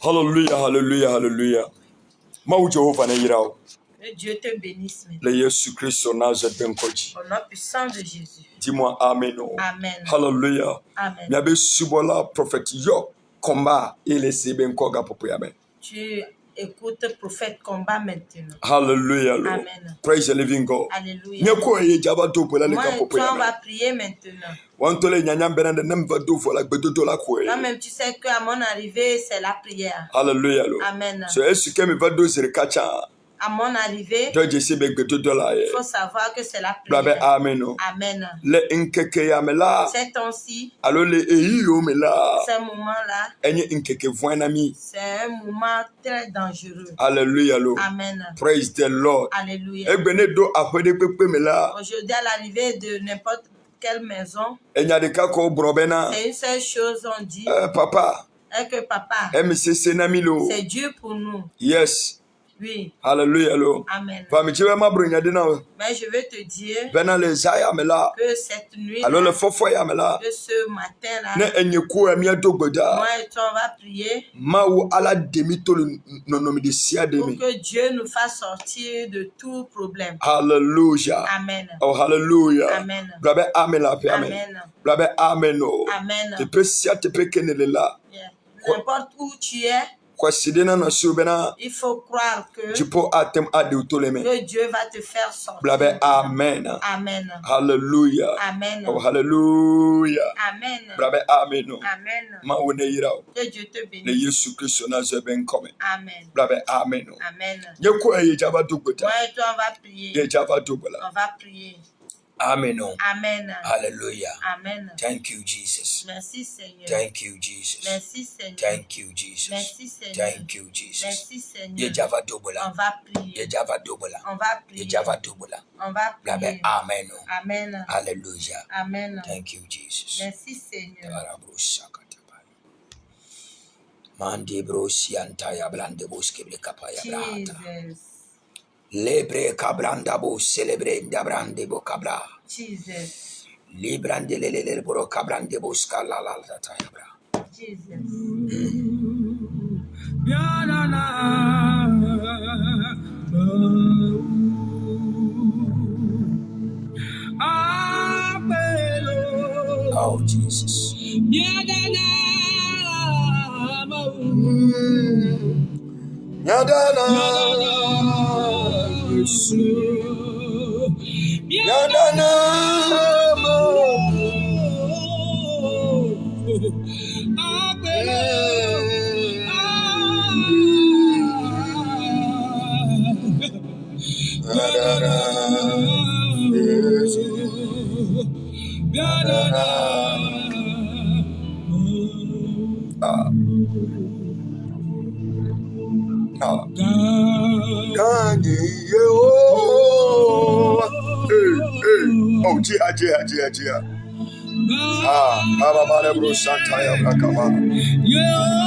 Hallelujah, hallelujah, hallelujah. Mau Jehovah na yirao. Que Dieu te bénisse. Le Yesu Christ Nazareth benkoji. Au nom puissant de Jésus. Dis-moi amen. Amen. Hallelujah. Amen. Miabe subola prophète yo combat ele se benkoga popoyabe. Tu écoutes prophète combat maintenant. Hallelujah. Lord. Amen. Praise the living God. Alléluia. Nyako ye jaba do pola le Moi ka et toi, on popoyabe. va prier maintenant. Wantole nyanyam benande nemva do vola gbedodo la ko. Toi-même, tu sais qu'à mon arrivée, c'est la prière. Hallelujah. Lord. Amen. So esu kemi va do zirikacha. À mon arrivée, il faut savoir que c'est la prière. prière. Amen. Amen. Ces temps-ci, ces moments-là, c'est un moment très dangereux. Hallelujah. Amen. Praise the Lord. Alléluia. Aujourd'hui, à l'arrivée de n'importe quelle maison, c'est une seule chose, on dit papa, que papa, c'est Dieu pour nous. Yes. Oui. Hallelujah. Amen. Mais je veux te dire que cette nuit, que ce matin-là, moi et toi, on va prier pour que Dieu nous fasse sortir de tout problème. Hallelujah. Amen. Oh, hallelujah. Amen. Amen. Amen. Amen. Amen. N'importe où tu es, il faut croire que Dieu va te faire sortir. Amen. Amen. Hallelujah. Amen. Oh, hallelujah. Amen. Amen. Amen. Que Dieu te bénisse. Amen. Amen. Amen. Moi et toi, on va prier. On va prier. Amen. Amen. Hallelujah. Amen. Thank you, Jesus. Merci, Seigneur. Thank you, Jesus. Merci, Seigneur. Thank you, Jesus. Merci, Seigneur. Thank you, Jesus. Merci, Seigneur. On va prier. On va prier. On va prier. Amen. Amen. Hallelujah. Amen. Thank you, Jesus. Merci, Seigneur. Mandi brosi antaya blande boske ble kapaya brata. Jesus. Lebre kabranda bo celebre ndabrande bo kabra. Jesus. Librande lele bro kabrande bo skala la taya bra. Jesus. Oh Jesus. Yadana Yadana Oh, Jia. Baba bro Santa ya brakama. Jia.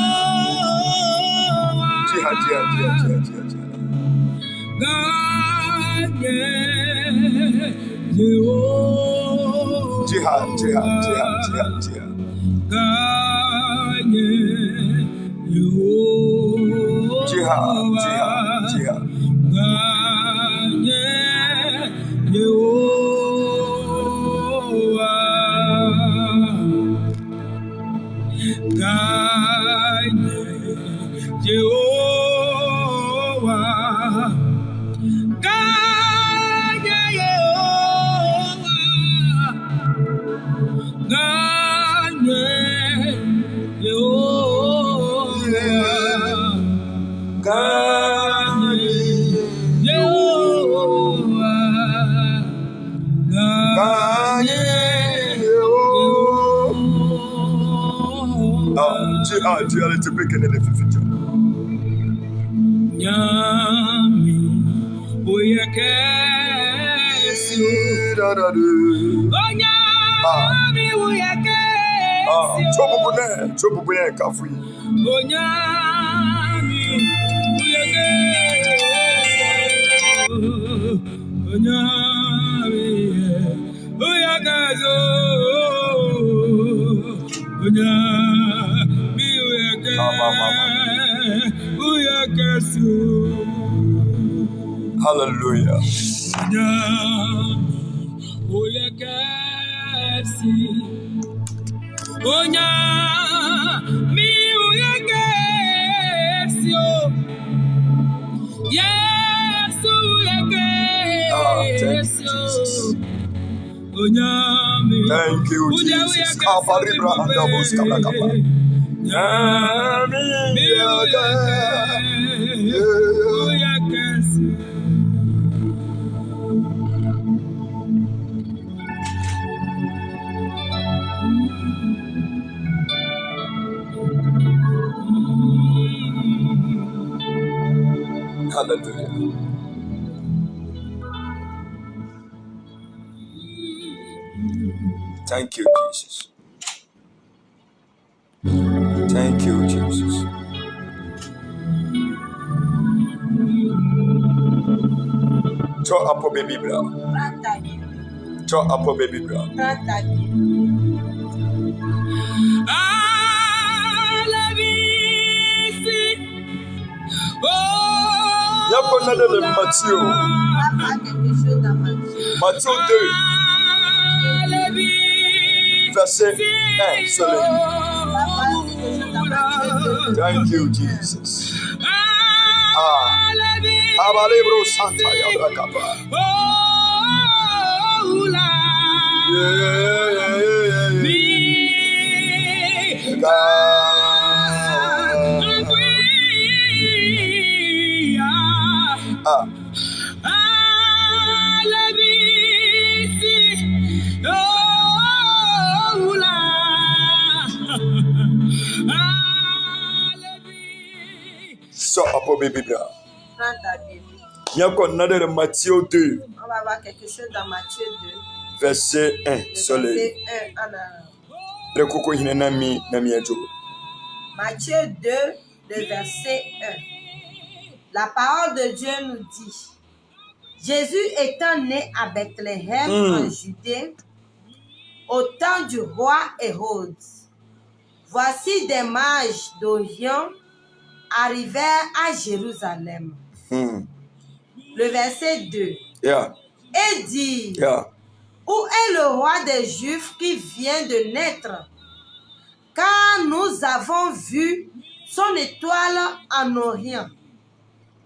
Hallelujah. Thank you, Jesus. Hallelujah. Thank you, Jesus. Thank you, Jesus. Cho apo baby bra. Cho apo baby bra. Y'a pas de Matthieu. Matthieu 2. Verset 1. Soleil. Thank you, Jesus. Abalebro Santa Yabrakapa. So, Apo Baby Bra. Prends ta Bible. Il y a qu'on a de Matthieu 2. On va voir quelque chose dans Matthieu 2. Verset 1. Soleil. Verset 1 en Matthieu 2, le verset 1. La parole de Dieu nous dit: Jésus étant né à Bethléem en Judée, au temps du roi Hérode, voici des mages d'Orient arrivèrent à Jérusalem. Le verset 2. Et dit: Où est le roi des Juifs qui vient de naître? Car nous avons vu son étoile en Orient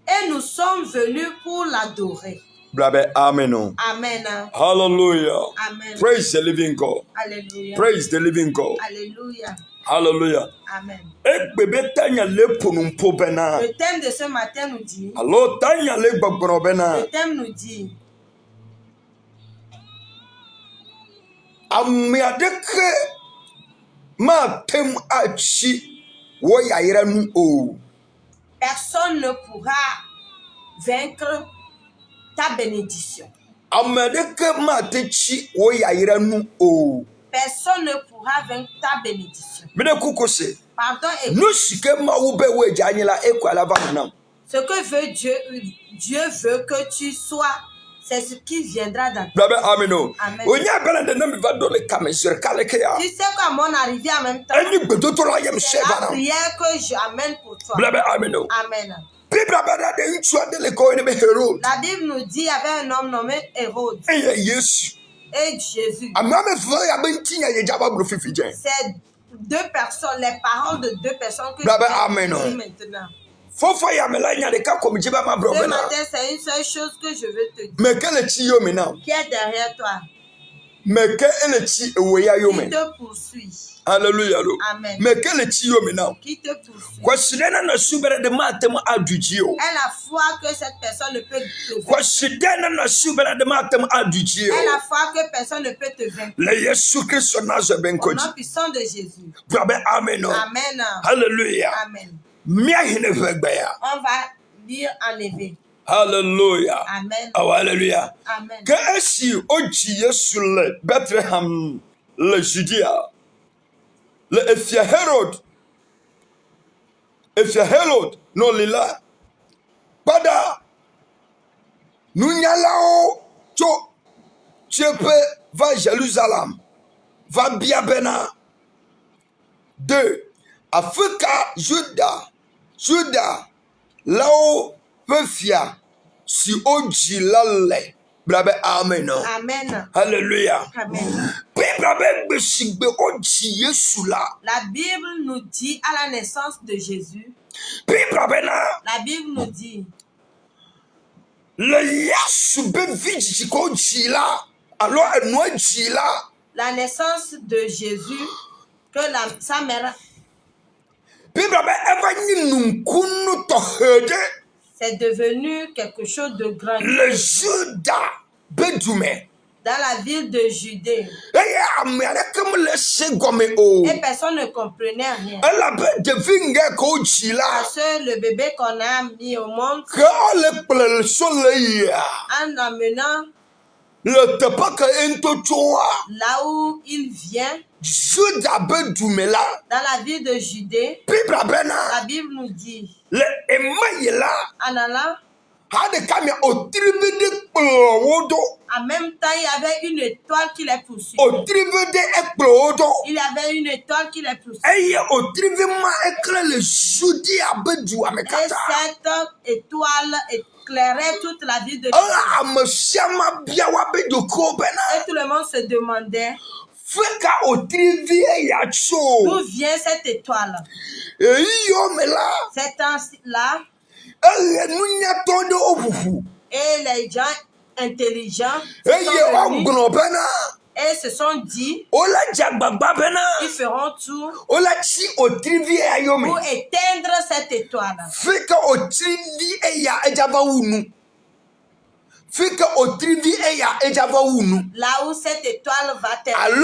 et nous sommes venus pour l'adorer. Amen. Amen. Hallelujah. Amen. Praise the living God. Hallelujah. Praise the living God. Hallelujah. Hallelujah. Amen. Le thème de ce matin nous dit. Le thème nous dit. Personne ne pourra vaincre ta bénédiction. Personne ne pourra vaincre ta bénédiction. Pardon, ce que veut Dieu, Dieu veut que tu sois, c'est ce qui viendra dans ta vie. Amen. Tu sais qu'à mon arrivée en même temps, c'est la prière que j'amène pour toi. Amen. La Bible nous dit qu'il y avait un homme nommé Hérode. Et Jésus. C'est deux personnes, les paroles de deux personnes que je vais dire maintenant. Ce matin, c'est une seule chose que je veux te dire. Qui est derrière toi? Qui te poursuit? Alléluia. Amen. Qui te poursuit? Est la foi que cette personne ne peut te vaincre. Est la foi que personne ne peut te vaincre. Au nom puissant de Jésus. Amen. Amen. Alléluia. Amen. On On va lire en éveil. Alléluia. Amen. Oh, alléluia. Amen. Que est-ce que sur le Bethléem, le Judée, le Ephia Hérode, non lila, pada, nous nyalao, tu peux va Jérusalem, va bien bena. 2. Africa, Juda, Juda, là où peut fier, si on dit là, brabe amen. Amen. Alléluia. Amen. La La Bible nous dit à la naissance de Jésus, la Bible nous dit, la naissance de Jésus, que sa mère, c'est devenu quelque chose de grand. Le Judas Bedoumen. Dans la ville de Judée. Et personne ne comprenait rien. Parce que le bébé qu'on a mis au monde, en amenant là où il vient, dans la ville de Judée, la Bible nous dit, en allant, en même temps, il y avait une étoile qui les poursuivait. Il y avait une étoile qui les poursuivait. Et cette étoile éclairait toute la ville de Judée. Et tout le monde se demandait d'où vient cette étoile. Cet ange-là, et les gens intelligents et se sont dit, ils feront tout pour éteindre cette étoile. Là où cette étoile va terminer.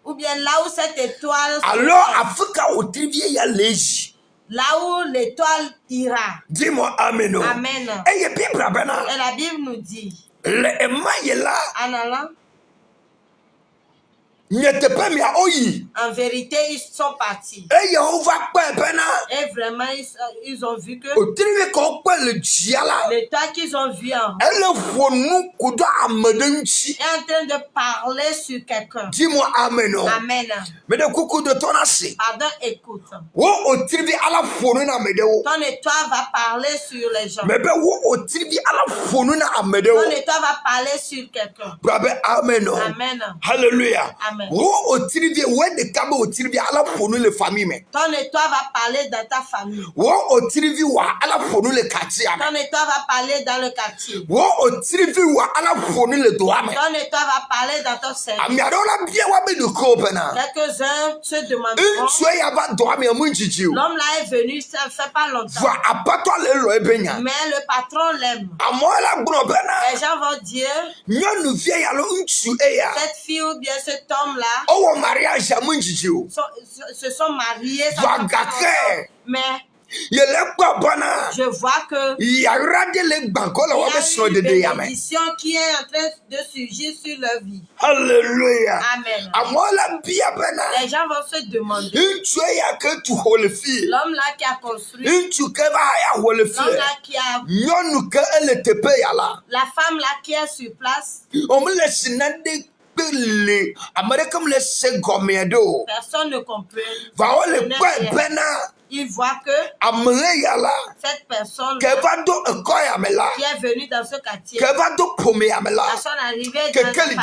Ou bien là où cette étoile là où l'étoile ira. Dis-moi amen. Amen. Et la Bible nous dit, en allant, en vérité, ils sont partis. Et vraiment, ils ont vu que l'étoile qu'ils ont vu en haut est en train de parler sur quelqu'un. Dis-moi amen. Amen. Pardon, écoute. Ton étoile va parler sur les gens. Ton étoile va parler sur quelqu'un. Amen. Amen. Alléluia. Amen. Ton étoile va parler dans ta famille. Ton étoile va parler dans le quartier. Ton étoile va parler dans ton cercle. Quelques-uns se demanderont, l'homme là est venu, ça ne fait pas longtemps. Mais le patron l'aime. Les gens vont dire, cette fille ou bien cet homme-là se sont mariés. Mais je vois que il y a une bénédiction qui est en train de surgir sur leur vie. Alléluia. Amen. Les gens vont se demander, l'homme là qui a construit, l'homme là qui a, la femme là qui est sur place, personne ne comprend. Il voit que cette personne qui est venue dans ce quartier, la personne arrivée dans sa famille,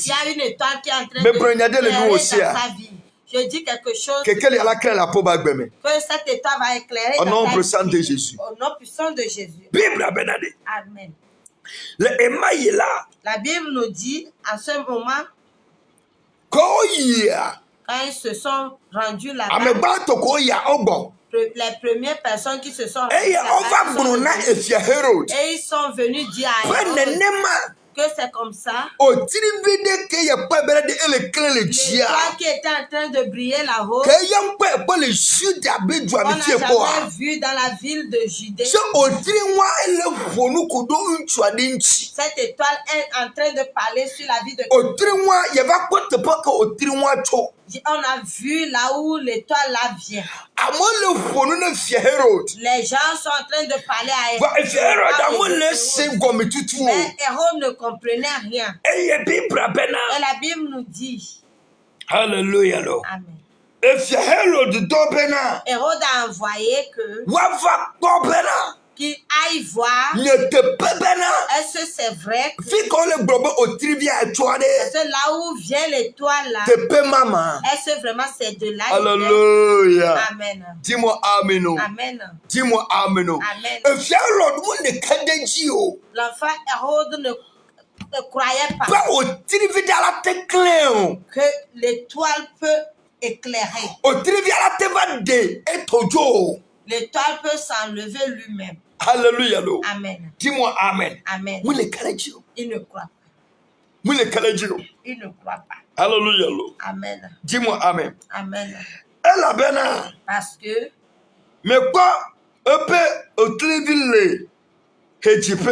il y a une étoile qui est en train de éclairer dans sa vie. Je dis quelque chose que cette étoile va éclairer au nom dans puissant ta de vie. Jésus. Au nom puissant de Jésus. Amen. La Bible nous dit à ce moment, quand ils se sont rendus là-bas, les premières personnes qui se sont rendues là-bas, et ils sont venus dire à Hérode que c'est comme ça. L'étoile qui était en train de briller là-haut, on n'a jamais vu dans la ville de Judée. Cette étoile est en train de parler sur la vie de on a vu là où l'étoile là vient. Les gens sont en train de parler à Hérode. Mais Hérode ne comprenait rien. Et la Bible nous dit, Hallelujah. Amen. If you Herod dobena, Hérode a envoyé que wava dobena, qu'il aille voir ne te pebena. est-ce que c'est vrai que, Fi qu'on le globe au trivia et toi est-ce que là où vient l'étoile là, te pe mama. est-ce que vraiment c'est de là? Hallelujah. Amen. Dis-moi amen. Amen. Dis-moi amen. Amen. If you Herod won the kadejio, L'enfant Hérode ne croyait pas pas au trivia la te clair. que l'étoile peut éclairer. Au trivia la te va de et tojo. L'étoile peut s'enlever lui-même. Hallelujah. Amen. Dis-moi amen. Amen. Moi le kadejio. Il ne croit pas. Moi le kadejio. Il ne croit pas. Hallelujah. Amen. Dis-moi amen. Amen. Elle a bena. Parce que Mais quoi? Un peu au trivia. Hejipe.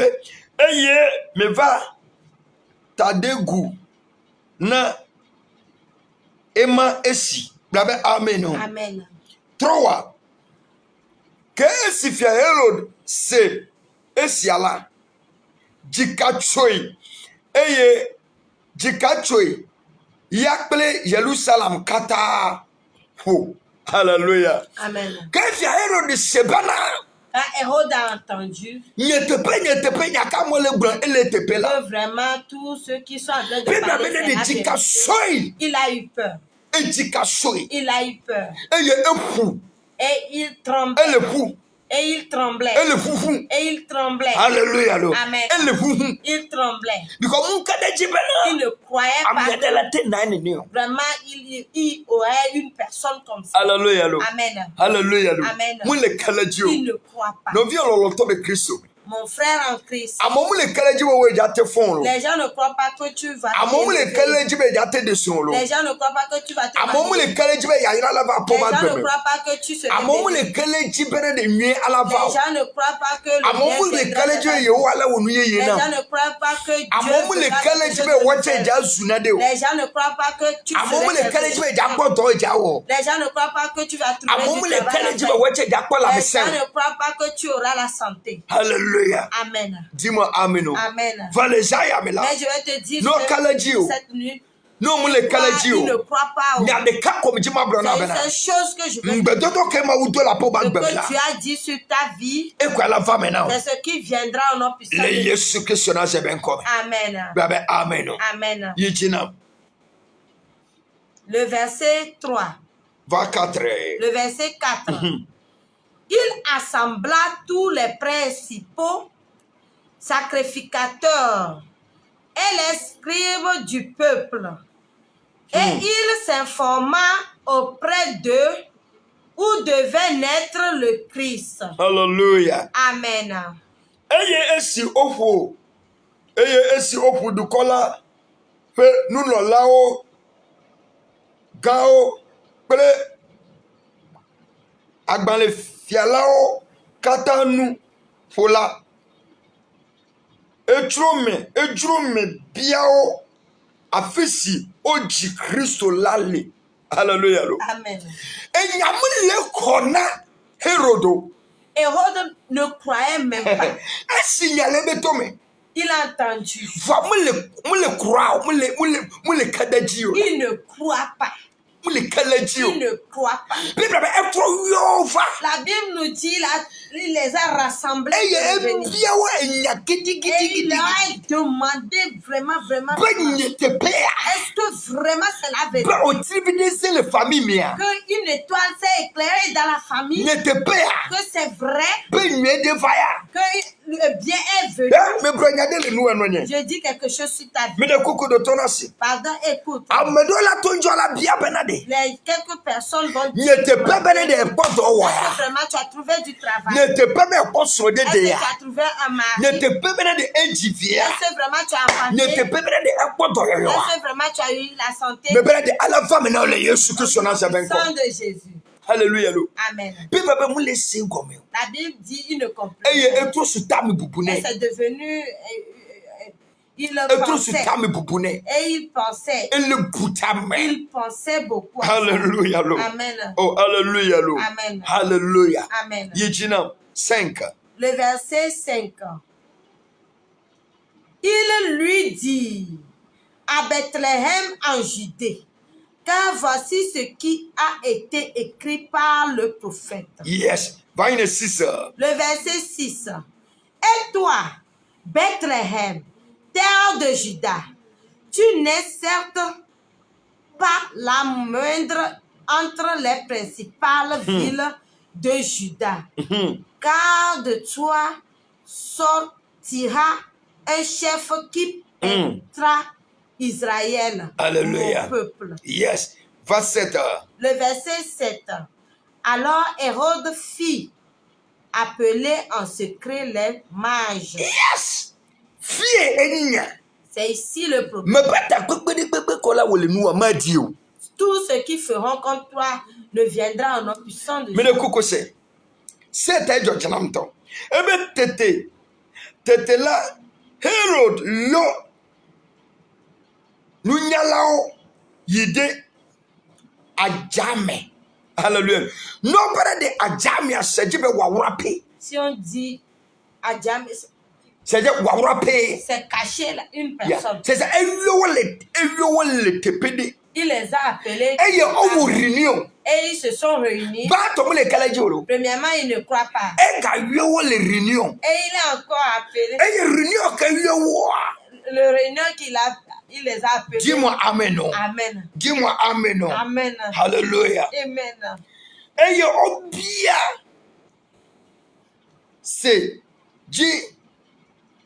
Eye me va. Ta dégoût. Na. Emma esi. Blabe amen. Amen. 3. Que esi fia Herod se esi ala. Jikachoi. Eye jikachoi. Yakple Jerusalem kata. Oh. Hallelujah. Amen. Que fia Herod se bana. Quand Hérode a entendu N'y a qu'à moi le blanc et le tepe là. que vraiment tous ceux qui sont en train de Puis parler, blabe c'est de la jikachoi. vérité, il a eu peur. Et jikachoi. Il a eu peur. Eye fou. Et il tremblait. Elle est fou. Et il tremblait. Elle est fou. Et il tremblait. Alléluia. Amen. Elle est fou. Il tremblait. Because mon cas de Il jibena. ne croyait I'm pas. de la tête nani ni. Vraiment, il aurait une personne comme ça. Alléluia. Amen. Alléluia. Amen. Mon le kaladio. Il ne croit pas. No vi ololo to be Christ. Mon frère en Christ, Amo mon le kaladio we ja te fon lo. les gens ne croient pas que tu vas Amo mon le t'élever. kaladio be ja te de son lo. Les gens ne croient pas que tu vas te Amo mon le marier. kaladio be ya ira la va Les po ba gens ne gbeme. croient pas que tu seras Amo mon béni. le kaladio be de nwie ala Les va. gens ne croient pas que le Amo mon bien le viendra kaladio de ta ye vie. o ala wonu ye Les ye gens na. ne croient pas que Dieu Amo mon le fera quelque kaladio chose be de wo che nouvel. ja zuna de o. Les gens ne croient pas que tu Amo mon ferais le quelque kaladio chose. be ja gbo to ja wo. Les gens ne croient pas que tu vas trouver Amo du mon le travail à kaladio faire. be wo che ja kwa la Les mesen. gens ne croient pas que tu auras la santé. Hallelujah. Amen. Dis-moi amen. Amen. Valejaya me la. Mais je vais te dire No que kaladio. cette nuit, No mon le il ne kaladio. croit pas. Nya de ka ko mjima brona C'est bena. une chose que je veux te Mbedodo ke ma udo la po ba Ce gbemla. que tu as dit sur ta vie, E kwa la va maintenant. c'est ce qui viendra au nom puissant Le de Dieu. Yesu Christ na se ben ko. Amen. Babe amen. Amen. Yijina Le verset 3. va 4. Le verset 4. Il assembla tous les principaux sacrificateurs et les scribes du peuple. Et il s'informa auprès d'eux où devait naître le Christ. Hallelujah. Amen. Eye esi ofu. Eye esi ofu dukola. Pe nuno lao. Gao. Pele. Agbanle fialao. Katanu. Fola. Ejrome biao. Afisi oji Kristo lale. Hallelujah. Amen. Enyamule kona Herodo. Hérode ne croyait même pas. Asignalé betome. Il a entendu. Va mule croire, mule kadajio. Il ne croit pas. Mule kadajio. Il ne croit pas. Bible e fro yova. La Bible nous dit, il les a rassemblés. Eye pour venir. biawa enya gidi Et il leur a demandé vraiment. Benye te pea. Est-ce que vraiment c'est la vérité? Ba o tribune c'est le famille mia. Qu'une étoile s'est éclairée dans la famille? Ne te pea. Que c'est vrai? Benye de fire. Que le bien est venu? Me bronyade le nou enonye. Je dis quelque chose sur ta vie. Me de koko de tonasi. Pardon, écoute. Amedo la tonjo la bia benade. Quelques personnes vont dire. Ne te pe benade e poto Est-ce waya. que vraiment tu as trouvé du travail? Ne te pe me poso de Est-ce que tu ya. as trouvé un mari? Ne te pe benade ejivia. Est-ce que vraiment tu as Ne te enfanté? pe benade e poto yoyo. Est-ce que vraiment tu as eu la santé? Me benade ala femme na le Yesu Kristo na se ben ko. Sang de Jésus. Hallelujah lo. Amen. Bi baba mu le se gome. La Bible dit il ne comprend Eye pas. eto su tami bubune. Et c'est devenu. Il Eto su pensait. tami bubune. Et il pensait. Ele butame. Il pensait beaucoup. à ça. Hallelujah lo. Amen. Oh hallelujah lo. Amen. Hallelujah. Amen. Yejina 5. Le verset 5. Il lui dit à Bethléem en Judée, Car voici ce qui a été écrit par le prophète. Yes. 26. Le verset 6. Et toi, Bethléem, terre de Juda, tu n'es certes pas la moindre entre les principales villes de Juda, car de toi sortira un chef qui paîtra Israël, Alléluia. mon peuple. Yes. 27. Le verset 7. Alors Hérode fit appeler en secret les mages. Yes. Fie eninya. C'est ici le problème. Me bata kpekpe kola wole nuwa madio. Tous ceux qui feront comme toi ne viendra au nom puissant de Me Dieu. ne koko se. C'est un judgment. Ebe tete la Herod lo nunyalao yide ajame. Hallelujah. Nobody de ajame asejibe wawrape. Si on dit Adjam, C'est wawrape. c'est caché là, une Yeah. personne. C'est ça le tepede. Il les a appelés Eye owo réunion. et ils se sont réunis. Ba to mo le kalajolo. Premièrement, ils ne croient pas. E ga yowo le réunion. Et il est encore appelé. Eye réunion ka yowo. Le réunion il les a appelés. Dis-moi amen. Amen. Dis-moi amen. Amen. Hallelujah. Amen. Eye obia. C'est Ji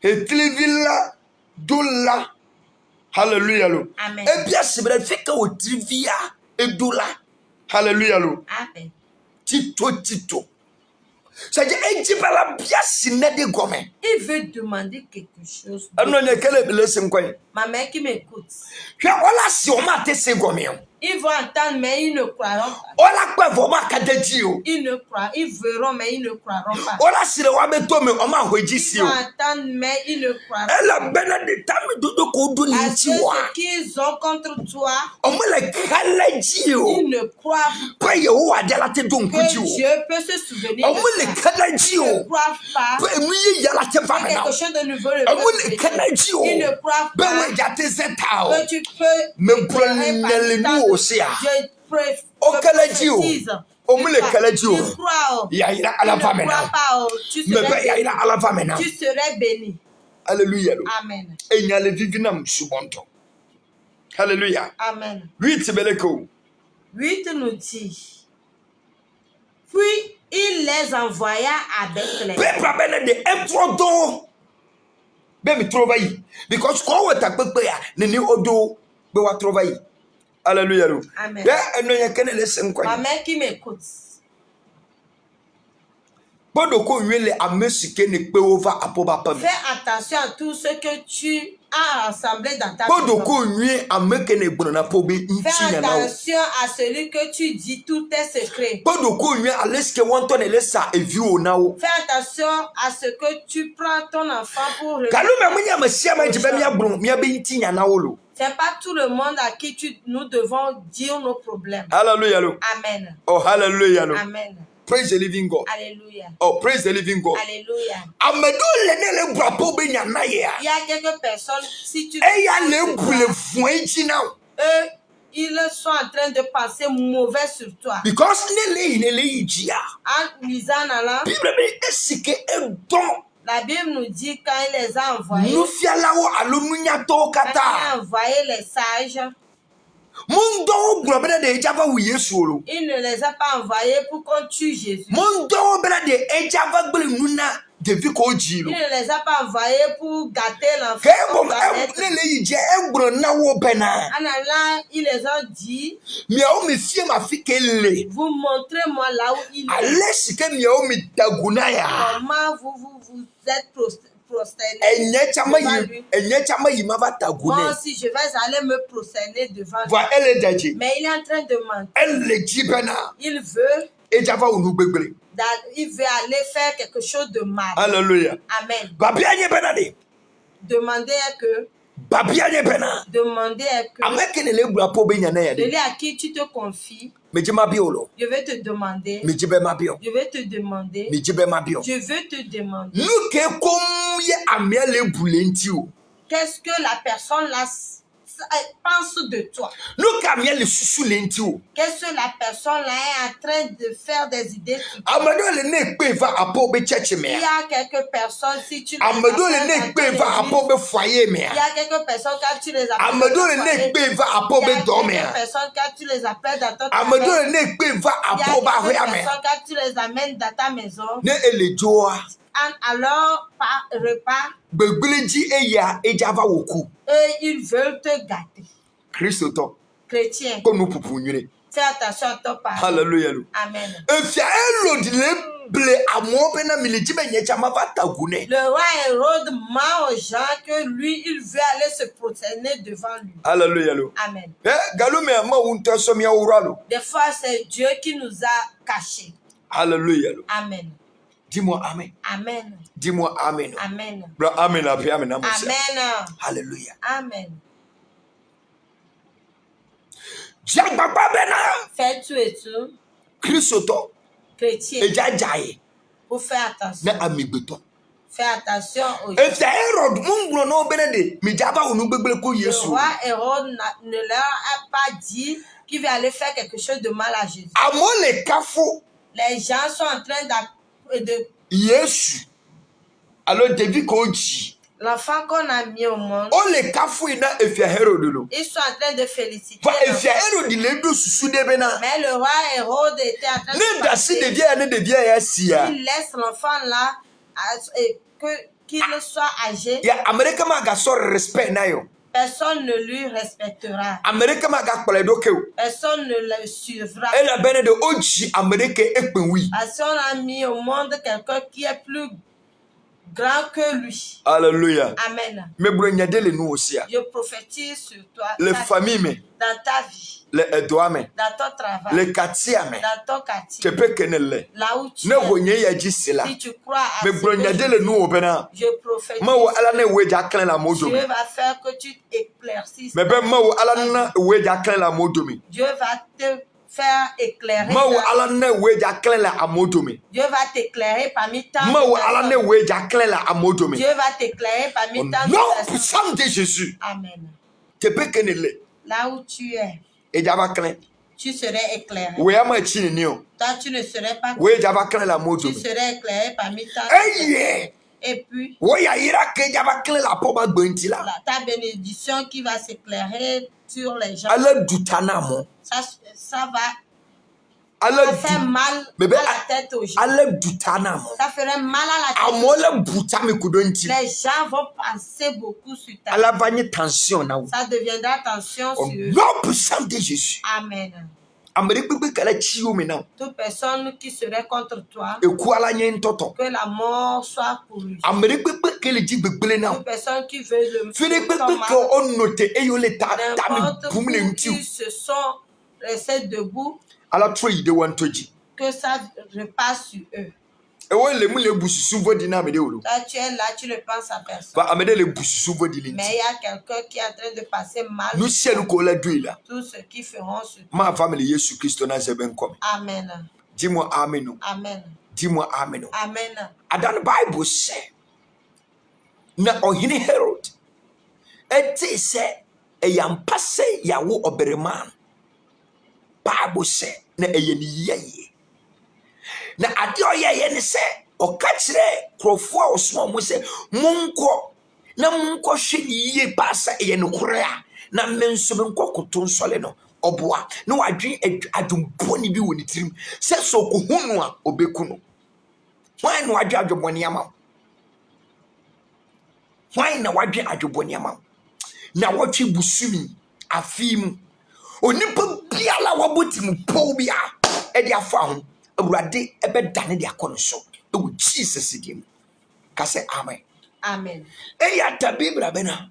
etlivila dola. Hallelujah lo. Amen. E bia sebra fika o trivia e dola. Hallelujah lo. Amen. Tito. Ça dit ejibala bia sinede gome. Il veut demander quelque chose. Ano ne kele blessing kwa. Ma mère qui m'écoute. Hwa wala si o ma te se gome o. Ils vont entendre, mais ils ne croiront pas. Wala kwa vo ma kadeji o. Ils ne croient, ils verront, mais ils ne croiront pas. Wala si le wa beto me o ma hoji si Ils o. vont entendre, mais ils ne croiront Elle pas. a benedita me dodo ko do Parce que linti wa. ce qu'ils ont contre toi, O mo le kalaji o. ils ne croient Pa ye o adela te don que kuji o. Dieu peut se souvenir O mo le de ça. kalaji Ils ne o. croient pas Pa mu ye yala te fa que me na. quelque chose de nouveau le O mo peut le se kalaji o. Ils ne croient Be pas we ja te zeta o. que tu peux Me déclarer par prenele le temps nu de o se a. Dieu O kalaji o. prophétise. O mo le kalaji o. Tu crois, Ya ira tu ala ne fa me crois na. pas, tu Me be ya serais ira ala fa me na. tu serais béni. Hallelujah lo. Amen. Enya le vivinam subonto. Hallelujah. Amen. 8 beleko. 8 nous dit. Puis il les envoya à Bethléem. Pepa bene de emtrodo. Be mi trova yi. Because ko wata pepe ya ne ni odo be wa trova yi. Hallelujah lo. Amen. Ya eno ye kene le sen Ma kwa. mère qui m'écoute. Bodo ko nwele amesike ne pe over apoba pam. Fais attention à tout ce que tu as rassemblé dans ta Bodo maison. ko nwe ameke ne gbona na pobe nti Fais na na. attention à celui que tu dis tous tes secrets. Bodo ko nwe aleske wonto ne lesa evi o na wo. Fais attention à ce que tu prends ton enfant pour... Kalu me munya masia ma jibe mi agbon mi abe nti nya na wo lo. C'est pas tout le monde à qui nous devons dire nos problèmes. Hallelujah lo. Amen. Oh hallelujah lo. Amen. Praise the living God. Alléluia. Oh praise the living God. Alléluia. Amedo le ne le brapo be nya na ye a. Il y a quelques personnes, si tu... Eya le bule fun eji na. Eux, ils sont en train de penser mauvais sur toi. Because ne le iji a. En lisant là, Bible be esike edon. la Bible nous dit quand il les a envoyés, Nu fialawo alo nunya to quand il kata. a envoyé les sages, Mundo gro bena de ejava wu Yesu olo. il ne les a pas envoyés pour qu'on tue Jésus. Mundo bena de ejava gbele nuna devi ko ji lo. Il ne les a pas envoyés pour gâter l'enfant. Ke bom qu'on va mettre. ne le yije egro na wo bena. En allant, ils les ont dit, Mi o mi fie ma fi kele. vous montrez-moi là où il est. Alesi ke mi o mi daguna ya. Comment vous êtes prosterné. Enye chama yi ma va daguna. Moi aussi, je vais aller me prosterner devant lui. Va ele daji. Mais il est en train de mentir. Elle ji bena. Il veut, Ejava unu gbegbele. il veut aller faire quelque chose de mal. Hallelujah. Amen. Babi anye bena de. Demander à que, Babi anye bena. demander à que, Ameke ne le brapo be nya na ya de. celui à qui tu te confies, Meji ma bi olo. je vais te demander, Meji be ma bi o. je vais te demander, Meji be ma bi o. je veux te demander, Nu ke kom ye amia le bulenti o. qu'est-ce que la personne là pense de toi. Look à miel sous l'intio. Qu'est-ce que la personne là est en train de faire des idées sur toi? Amado le ne pe va apo be church Il me. y a quelques personnes, si tu les Amado le appelles ne dans pe ton va église, apo be foyer me. il y a quelques personnes quand tu les appelles Amado dans le ton ne foyer, pe va apo il y a be dorme. quelques personnes quand tu les appelles dans ton Amado travail, le ne pe va il y a apo ba quelques hoya me. personnes quand tu les amènes dans ta maison, Ne ele joa. alors par repas, Begbeleji eya ejava woku. et ils veulent te gâter. Christo to. Chrétien, Ko nu pupu nyure. fais attention à ton parole. Hallelujah. Amen. Efia elodi le ble amo be na miliji me nyecha ma va tagune. Le roi Hérode ment aux gens que lui, il veut aller se prosterner devant lui. Hallelujah. Amen. Galo me ama unta so mi awuralo. Des fois, c'est Dieu qui nous a cachés. Hallelujah. Amen. Dis-moi amen. Amen. Dis-moi amen. Amen. Bra amen api amen amosia. Amen. Hallelujah. Amen. Jagba bena. Fais tout et tout, Christo to. chrétien, Ejajaye. pour faire attention. Na amigbeto. Fais attention aux gens. Efia Herod mungulo no benede. Mi jaba unu gbegbele ko Le Yesu. roi Hérode ne leur a pas dit qu'il va aller faire quelque chose de mal à Jésus. Amo le kafo Les gens sont en train de Yesu. Alors David ko ji. l'enfant qu'on a mis au monde, O le kafo ina Efia Herod lo. ils sont en train de féliciter. Va l'enfant. Efia Herod le do susu de bena. Mais le roi Hérode était en train Ne de dasi de passer. vie ne de vie ya sia. Il laisse l'enfant là et qu'il soit âgé, Ya America ma ga so respect na yo. personne ne lui respectera. America ma ga kpole do ke o. Personne ne le suivra. Et la bene de oji America ekpenwi. Parce qu'on a mis au monde quelqu'un qui est plus grand que lui. Hallelujah. Amen. Me bro nyade le nu osia. Je prophétise sur toi, Le famille me, dans ta vie, le edoa me, dans ton travail, le katia me. dans ton quartier, Kepe kenele. là où tu Ne es. wonye ya jisila. Si tu crois à Me ce bro que nyade le nu obena. je prophétise, Ma wo ala ne we ja kan la modo Dieu me. va faire que tu éclaircisses. Me be ma wo ala na we ja kan la modo me. Dieu va te faire éclairer. Ma wo ala ne we ja kan la amodo me. Dieu va t'éclairer parmi tant Ma wo de ala ne personnes. we ja kan la amodo me. Dieu va t'éclairer parmi Au tant nom de personnes. puissant de Jésus. Amen. Kepe kenele. Là où tu es, E java kan. tu serais éclairé. We ama chini ni o. Toi, tu ne serais pas. We java kan la modo Tu me. serais éclairé parmi tant de personnes. Eye. Et puis, Wo ya ira ke java kan la po ba gbanti la. ta bénédiction qui va s'éclairer sur les gens, Ala dutana mo. ça va Ala faire mal Bébé, à la tête aux gens. ala dutana mo. Ça ferait mal à la tête. Amola buta me kudonti. Les gens vont penser beaucoup sur ta Ala vanye tension na wo. Ça deviendra tension Au sur eux. nom puissant de Jésus. Amen. Amere bebe kala chiyo me na. Toute personne qui serait contre toi, Eku ala nye ntoto. que la mort soit pour lui. Amere bebe kele ji begbele na. Toute personne qui veut le Fere ton bebe mal, ke on note eyo le ta ta me n'importe bum le où ntiu. qui se sont restés debout, Ala tro yi de wan toji. que ça repasse sur eux. Ewo le mu le bususu vodi na me de wolo. Toi, tu es là, tu ne penses à personne. Ba amede le bususu vodi le Mais nti. il y a quelqu'un qui est en train de passer mal. Nous ciel ko la dui la. Tous ceux qui feront sur toi. Ma famille Yesu Christo na zeben kom. Amen. Dis-moi amen. Amen. Dis-moi amen. Amen. Adan Bible say na ohini Herod eti say eyampa say yawo oberiman. Bible say na eyeni yeye. Na ade oyeye ne say oka kire krofo a osmo mo say monko na monko hwe ni yiye pasa eye ne kore a na menso benko koto nsole no oboa na wadwen adwumpo ni bi woni tirim say so ko hunu a obeku no. Why no wadwen adwobone ama? Why na wadwen adwobone ama? Na wotwe busumi afim onipa biala wabotim po bia e dia fa ho awurade ebedane dia kono so e wo Jesus dim ka say amen. Amen. E ya ta Bible bena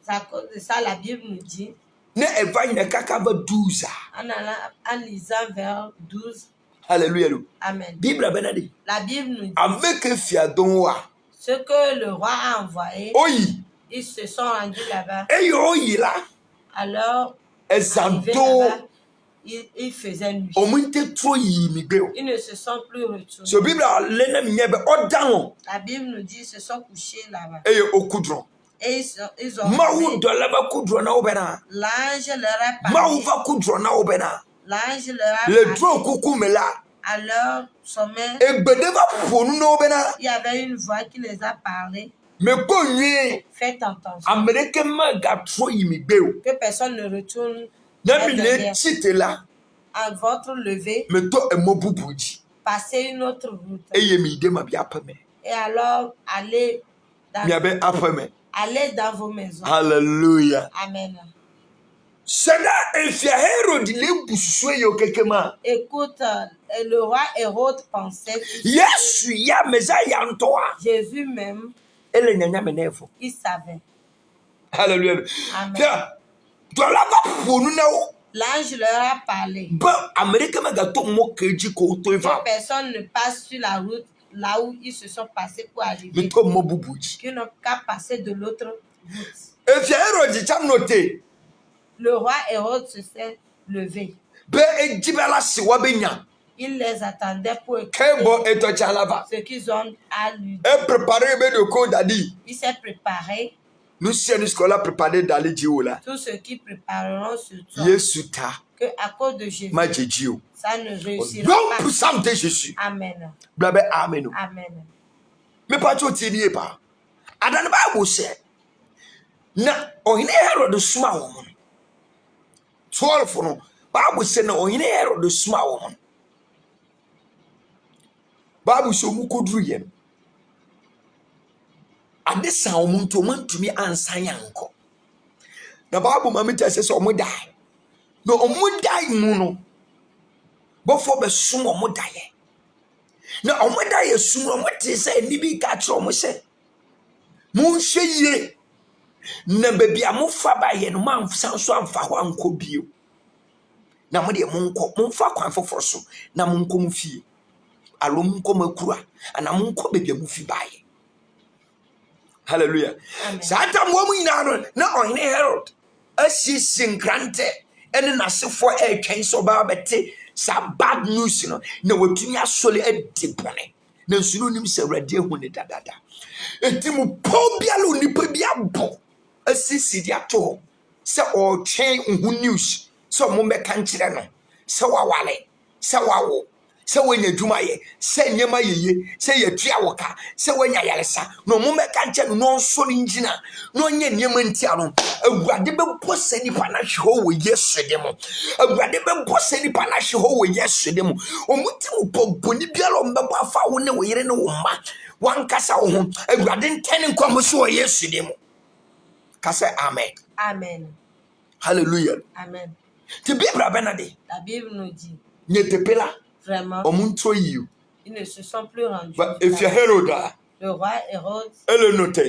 C'est à cause de ça, la Bible nous dit, na eva ina kaka ba 12. en lisant vers 12, Hallelujah. Amen. Bible bena di La Bible nous dit, ameke fiadon wa ce que le roi a envoyé, oyi ils se sont rendus là-bas. e yo oyi la Alors, ezanto arrivés là-bas, il faisait nuit. omunte tro yi mi gbe o. Ils ne se sont plus retournés. So Bible le na mi be odan o La Bible nous dit, ils se sont couchés là-bas. e okudron Et ils ont Mawu fait. dolaba kudrona obena. L'ange leur a Mawu parlé. va kudrona obena. L'ange leur a Le parlé. dro kukumela. À leur sommet, Egbedeva ponu no obena. il y avait une voix qui les a parlé. Me konye. Faites attention. Amerike maga tro yimigbe. Que personne ne retourne Na mi derrière. le chite la. À votre lever, Me to emobubuji. passez une autre route. Eye mi de ma bi apame. Et alors, allez Mi dans, abe apame. allez dans vos maisons. Hallelujah. Amen. Sada efia Herod le bususue yo kekema. Écoute, le roi Hérode pensait que Yesu ya Messiah ntoa. Jésus même, Ele nyanya menefo. il savait. Hallelujah. Amen. Ya dolaba ponu na wo. L'ange leur a parlé. Ba Amerika maga to mo keji ko to Que ifa. personne ne passe sur la route là où ils se sont passés pour Me arriver. to mo bubuji. Qu'ils n'ont qu'à passer de l'autre route. Efia Herod cha note. Le roi Hérode se s'est levé. Be ejibela siwa benya. Il les attendait pour écouter Kebo eto chalaba. ce qu'ils ont à lui dire. E préparer be de ko dadi. Il s'est préparé. Nous si nous skola préparer d'aller diola. Tous ceux qui prépareront sur toi, Yesu ta que à cause de Jésus, ma jejio. ça ne réussira Non pas. puissant de Jésus. Amen. Blabe amen. Amen. Me pa cho ti nie pa. Adan Bible say na ohine Herod suma wo mo. 12 no Bible say na ohine Herod suma wo mo. Bible say mu kodru ye. Ade sa omuntu omantumi ansan yanko. Na Bible ma me tell say omo die. No omo die mu no. Before be sum omo die. Na omo die sum omo te say ni bi ka tro omo say. Mu hwe ye. Na baby amofa ba ye no man san so amfa ho anko bio. Na mo de mo nko mo fa kwan foforo so na mo nko mu fie. Alo mo nko makura ana mo nko baby amufi ba ye. Hallelujah. Amen. Satan wo mu ina no na ohine Herod asi sinkrante ene nasefo twen so ba bete sa bad news no na watumi asole adibone na nsuno nim se awrade hu ne dadada etimu pobialo nipa bi abo asisi dia to se o twen hu news so mo meka nkire no se wawale se wawo se wanya dwuma ye se nyema yeye se yatua woka se wanya yaresa no mo meka nche no nso ni ngina no nya nyema ntia no awurade be bose ni pa na hwe wo Yesu de mo awurade be bose ni pa na hwe wo Yesu de mo omuti mo boboni bialo mbebo afa wo ne wo yire ne wo ma wankasa wo ho awurade ntene nkwamo so wo Yesu de mo ka say amen. Amen. Hallelujah. Amen. Ti Bible benade La Bible nous dit, nyetepela vraiment, omuntu yi ils ne se sont plus rendus. ba efia Herod Le roi Hérode, elle note.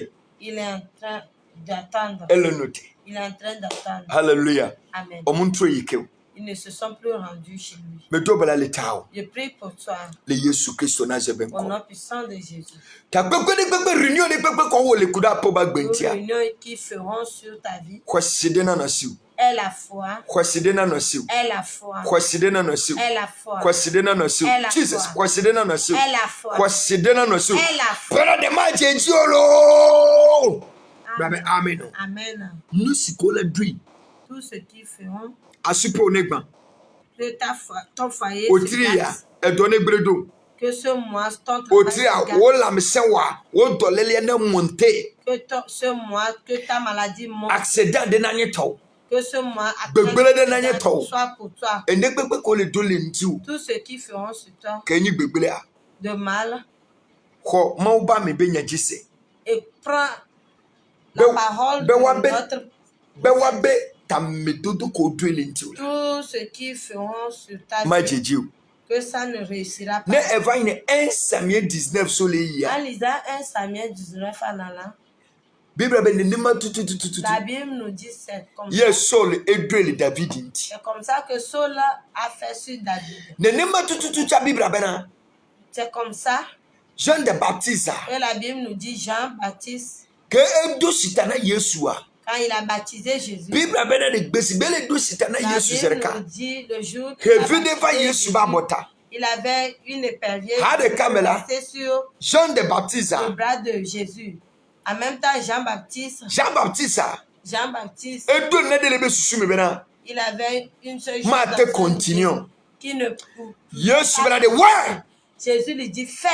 il est en train d'attendre. Elle note. Il est en train d'attendre. Hallelujah. Amen. Omuntu yike. Ils ne se sont plus rendus chez lui. Me dobala le tawo. Je prie pour toi, Le Yesu Kristo na au zebenko. nom puissant de Jésus. Ta gbegbe de gbegbe reunion de gbegbe ko wo le kuda po ba Nos gbentia. réunions qui feront sur ta vie Kwaside na no siw. est la foi, Kwaside na no siw. est la foi, Kwaside na no siw. est la foi, Kwaside na no siw. Elle a Jesus, foi. kwaside na no siw. est la foi, Kwaside na no siw. est la foi. Pero de ma jenjiolo. Brabe amen. Amen. Nu sikola dream. Tous ceux qui feront Asupe onegban. que ton foyer se Otiri ya gâte, edone bredo. que ce mois, ton Otiri travail a se gâte, wo lamsewa, wo dolele na monte. ce mois, que ta maladie monte, Accident de nanye taw. que ce mois, Begbele de nanye taw. soit pour toi. Ene gbegbe ko le dole ntiu. Tous ceux qui feront sur toi Kenyi gbegbele a. de mal, Ko ma uba me benya jise. et prends la parole de notre Be wa be tamedodo ko dole ntiu. tous ceux qui feront sur ta Ma vie, jejiu. que ça ne réussira Ne pas. eva ine 1 Samuel 19 so le En ya. lisant 1 Samuel 19 en allant, Bible be ne ma tututututu. la Bible nous dit c'est comme ça. Yes Saul edwele David nti. C'est comme ça que Saul a fait sur David. Ne ma tututu cha Bible be na. C'est comme ça Jean the Baptiste que la Bible nous dit Jean-Baptiste, ke edo sitana Yesu a. quand il a baptisé Jésus. Bible be na de gbesi bele do sitana La Yesu Bible zerka. nous dit le jour Ke qu'il a vide va baptisé Yesu ba Jésus, bota. il avait une épervier Ha de Kamela. placée sur Jean the Baptiste le bras de Jésus. En même temps, Jean-Baptiste, Jean-Baptiste, il avait une seule chose Mate dans son continuons. vie qui ne pouvait Yesu pas bena de ouais. Jésus lui dit, fais.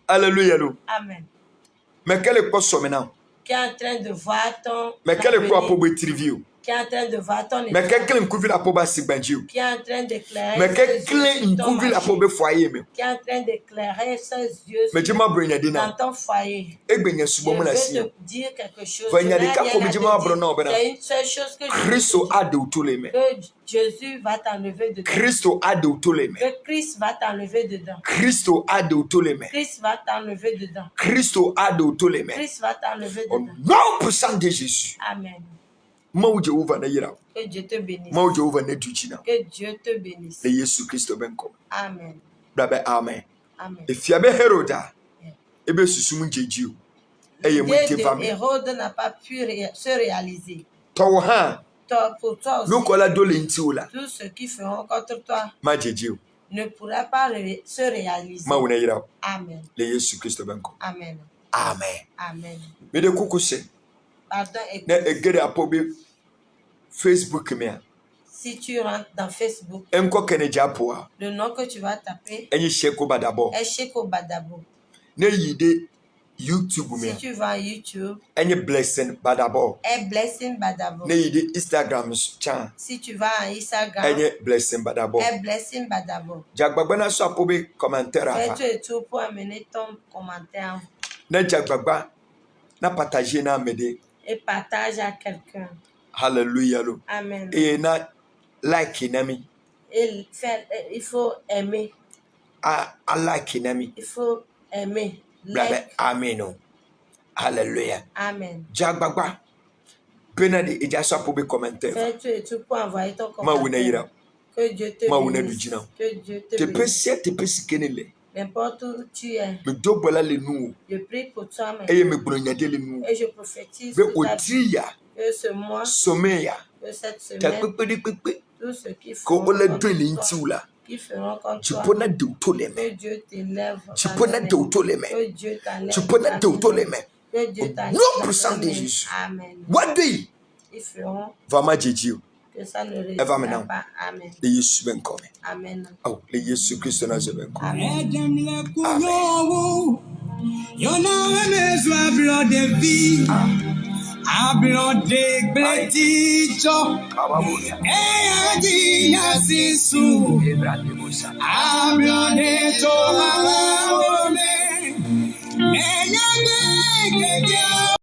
Alléluia. Amen. Mais quel est quoi maintenant? Qui est en train de voir ton Mais quel est quoi avenir, pour interview? qui est en train de voir ton Mais état, quel est la pour Sigbanjiu? qui est en train d'éclairer Mais quel ses yeux sur ton est la marché, pour foyer? qui est en train d'éclairer ses yeux Mais sur je m'abonne à dina. dans ton foyer. Et ben Je yasubo mon veux assis. te dire quelque chose. Va Je y n'ai aller rien qu'à à comme te je m'abonne, dire. non, ben. C'est une seule chose que je veux te Christo dire. a de tous les mains. Que Jésus va t'enlever dedans. Christo a de tous les mains. Que Christ va t'enlever dedans. Christo a de tous les mains. Christ va t'enlever dedans. Christo a de tous les mains. Christ va t'enlever Au dedans. nom puissant de Jésus. Amen. Mau Jehovah na yira. Que Dieu te bénisse. Mau Jehovah na duchina. Que Dieu te bénisse. Le Yesu Christo benko. Amen. Brabe amen. Amen. Efiabe Heroda. Ebe susumu jejiu. Eye mu L'idée tefame. de Hérode n'a pas pu se réaliser. Toha. Pour toi aussi, Nukola dole ntiula. tous ceux qui feront contre toi Ma jejiu. ne pourra pas se réaliser. Ma wona yira. Amen. Le Yesu Christo benko. Amen. Amen. Amen. Me de kokose. Pardon, écoute, Na egere apobe Facebook me. si tu rentres dans Facebook, Enko keneja poa. le nom que tu vas taper Enyi sheko badabo. est Sheko Badabo. Ne yide YouTube me. Si tu vas à YouTube, Enyi blessing badabo. est Blessing Badabo. Ne yide Instagram chan. Si tu vas à Instagram, Enyi blessing badabo. est Blessing Badabo. Jagbagba na so apobe commentaire afa. Fais tout pour amener ton commentaire Na jagbagba na partager na mede. et partage à quelqu'un. Hallelujah lo. Amen. E na like na mi. Et il faut aimer. A like na mi. Il faut aimer. Brabe Like. amen o. Hallelujah. Amen. Jagbagba pena de eja so apobe commentaire. Fais tout pour envoyer ton Ma wona commentaire. yira. Que Dieu te Ma wona bénisse. dujina. Que Dieu te Te bénisse. pesi te pesi kenele. N'importe où tu es, Me dobola le nu. je prie pour toi maintenant. Eye me gbonyade le nu. Et je prophétise Be sur ta vie otriya que ce mois, someya. que cette Ta semaine, pepe. tous ceux qui Ko feront ola contre dole toi, ntiula. qui feront contre toi, Chipona de utoleme. que Dieu t'élève. Chipona de utoleme. Que Dieu t'enlève. Chipona de utoleme. Que Dieu t'enlève. Non puissant de Jésus. Amen. What day? Ils feront Vama jejiu. que ça ne Eva réussira maintenant. pas. Amen. Le Yesu ben come. Amen. Oh, le Yesu Christ na je ben come. Amen. Kawabuya. Ebrande busa.